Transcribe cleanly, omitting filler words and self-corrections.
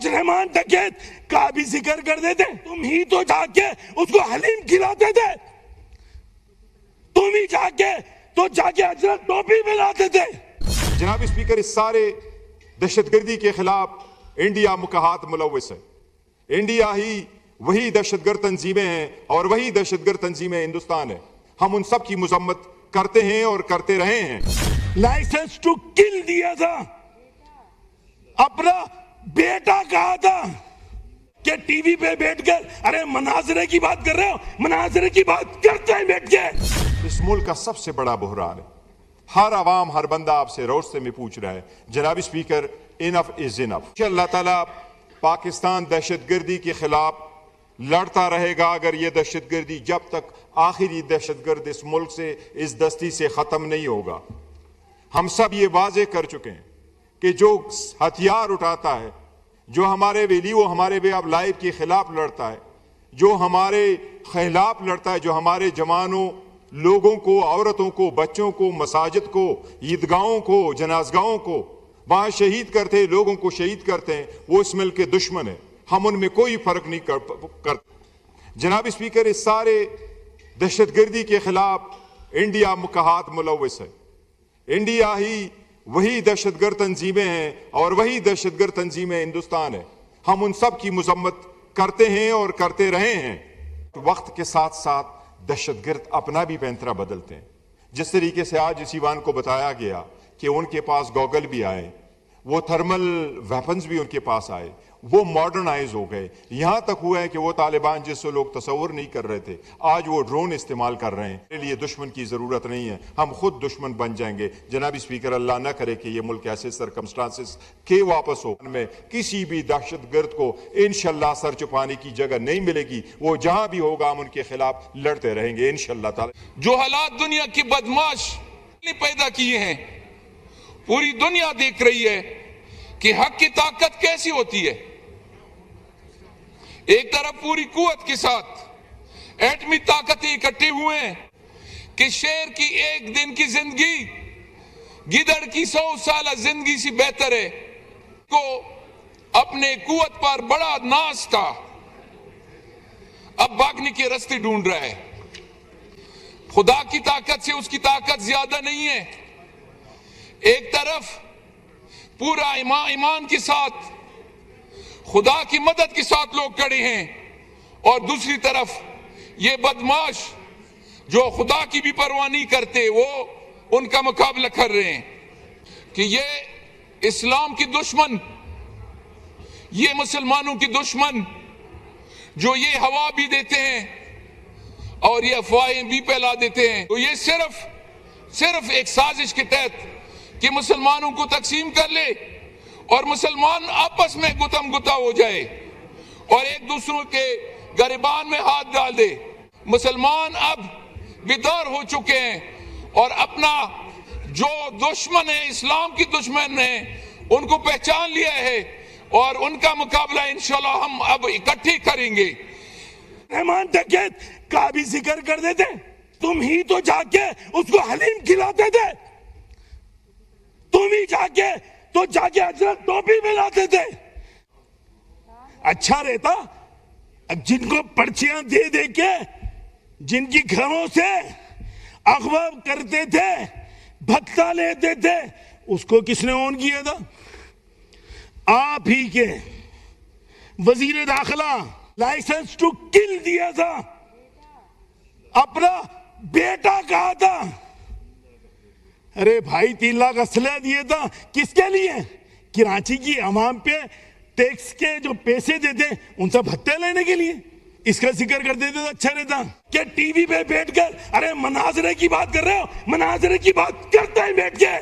रहमान डकैत का भी जिक्र कर देते, तुम ही तो जाके उसको हलीम खिलाते थे, तुम ही जाके हजरत टोपी मिलाते थे। जनाब स्पीकर, इस सारे दहशतगर्दी के खिलाफ इंडिया मुकाहात मुलव्वस है। इंडिया ही वही दहशतगर्द तंजीमें हैं और वही दहशतगर्द तंजीमें हिंदुस्तान है। हम उन सब की मजम्मत करते हैं और करते रहे हैं। लाइसेंस टू किल दिया था, अपना बेटा कहा था कि टीवी पे बैठकर, अरे मनाजरे की बात कर रहे हो, मनाजरे की बात करते हैं बैठ के। इस मुल्क का सबसे बड़ा बहरान है। हर आवाम, हर बंदा आपसे रोस्ते में पूछ रहा है, जनाब स्पीकर, इनफ इज इनफ। अल्लाह ताला पाकिस्तान दहशतगर्दी के खिलाफ लड़ता रहेगा। अगर ये दहशतगर्दी जब तक आखिरी दहशतगर्द इस मुल्क से, इस दस्ती से खत्म नहीं होगा। हम सब ये वाजे कर चुके हैं कि जो हथियार उठाता है, जो हमारे वली व हमारे वे ऑफ लाइफ के खिलाफ लड़ता है, जो हमारे खिलाफ लड़ता है, जो हमारे जवानों, लोगों को, औरतों को, बच्चों को, मसाजिद को, ईदगाहों को, जनाजगाहों को वहां शहीद करते हैं, लोगों को शहीद करते हैं, वो इस मुल्क के दुश्मन है। हम उनमें कोई फर्क नहीं करते। जनाब स्पीकर, इस सारे दहशतगर्दी के खिलाफ इंडिया मुकाहात मुलव्वस है। इंडिया ही वही दहशतगर्द तंजीमें हैं और वही दहशतगर्द तंजीमें हिंदुस्तान है। हम उन सब की मजम्मत करते हैं और करते रहे हैं। वक्त के साथ साथ दहशतगर्द अपना भी पैंतरा बदलते हैं। जिस तरीके से आज इस ईवान को बताया गया कि उनके पास गॉगल भी आए, वो थर्मल वेपन्स भी उनके पास आए, वो मॉडर्नाइज हो गए। यहां तक हुआ है कि वो तालिबान जिससे लोग तसव्वुर नहीं कर रहे थे, आज वो ड्रोन इस्तेमाल कर रहे हैं। इसके लिए दुश्मन की जरूरत नहीं है, हम खुद दुश्मन बन जाएंगे। जनाब स्पीकर, अल्लाह ना करे कि ये मुल्क ऐसे सरकमस्टांसेस के वापस हो में किसी भी दहशतगर्द को इंशाल्लाह सर छुपाने की जगह नहीं मिलेगी। वो जहां भी होगा हम उनके खिलाफ लड़ते रहेंगे इंशाल्लाह ताला। जो हालात दुनिया की बदमाश ने पैदा किए हैं, पूरी दुनिया देख रही है कि हक की ताकत कैसी होती है। एक तरफ पूरी कुव्वत के साथ एटमी ताकतें इकट्ठे हुए हैं कि शेर की एक दिन की जिंदगी गिदड़ की 100 साल जिंदगी से बेहतर है। को अपने कुव्वत पर बड़ा नाज था, अब भागने के रास्ते ढूंढ रहा है। खुदा की ताकत से उसकी ताकत ज्यादा नहीं है। एक तरफ पूरा ईमान के साथ, खुदा की मदद के साथ लोग खड़े हैं, और दूसरी तरफ ये बदमाश जो खुदा की भी परवाह नहीं करते, वो उनका मुकाबला कर रहे हैं कि ये इस्लाम की दुश्मन, ये मुसलमानों की दुश्मन, जो ये हवा भी देते हैं और ये अफवाहें भी फैला देते हैं, तो ये सिर्फ एक साजिश के तहत कि मुसलमानों को तकसीम कर ले और मुसलमान आपस में गुतम गुता हो जाए और एक दूसरों के गिरबान में हाथ डाल दे। मुसलमान अब बेदार हो चुके हैं और अपना जो दुश्मन है, इस्लाम की दुश्मन है, उनको पहचान लिया है और उनका मुकाबला इंशाल्लाह हम अब इकट्ठे करेंगे। रहमान डकैत का भी जिक्र कर देते, तुम ही तो जाके उसको हलीम खिलाते थे, तुम ही जाके हजरत टोपी मिलाते थे। अच्छा रहता जिनको पर्चियां दे दे के जिनकी घरों से अगवा करते थे, भत्ता लेते थे, उसको किसने ऑन किया था? आप ही के वजीर दाखिला। लाइसेंस टू किल दिया था, अपना बेटा कहा था। अरे भाई 3 लाख असला दिए था, किसके लिए? कराची की अवाम पे टैक्स के जो पैसे देते उनसे भत्ते लेने के लिए। इसका जिक्र कर देते तो अच्छा रहता कि टीवी पे बैठकर, अरे मनाजरे की बात कर रहे हो, मनाजरे की बात करते हैं बैठ के।